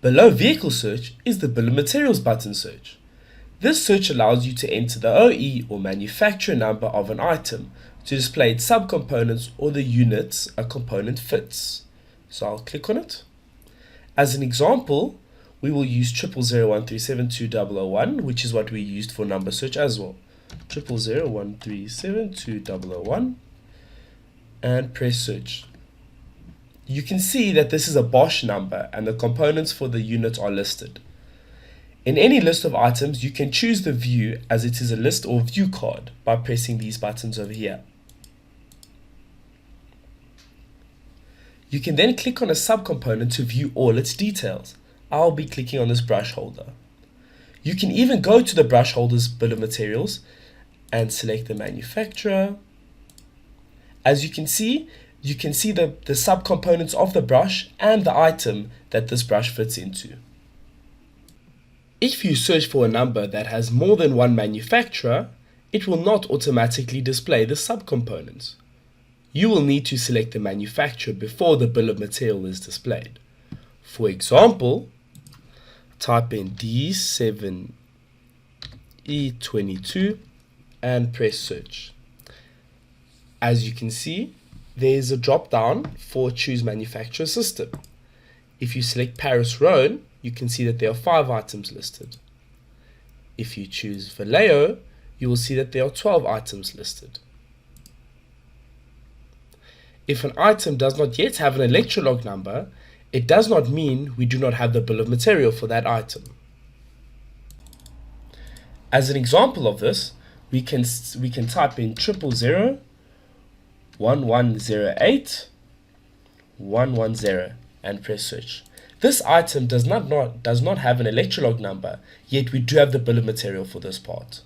Below vehicle search is the bill of materials button search. This search allows you to enter the OE or manufacturer number of an item to display its subcomponents or the units a component fits. So I'll click on it. As an example, we will use 0001372001, which is what we used for number search as well. 0001372001 and press search. You can see that this is a Bosch number and the components for the unit are listed. In any list of items, you can choose the view as it is a list or view card by pressing these buttons over here. You can then click on a subcomponent to view all its details. I'll be clicking on this brush holder. You can even go to the brush holder's bill of materials and select the manufacturer. As you can see the subcomponents of the brush and the item that this brush fits into. If you search for a number that has more than one manufacturer, it will not automatically display the subcomponents. You will need to select the manufacturer before the bill of material is displayed. For example, type in D7E22 and press search. As you can see, there is a drop down for choose manufacturer system. If you select Paris Rhone, you can see that there are 5 items listed. If you choose Vallejo, you will see that there are 12 items listed. If an item does not yet have an electrolog number, it does not mean we do not have the bill of material for that item. As an example of this, we can type in 0001108 and press search. This item does not have an electrolog number, yet we do have the bill of material for this part.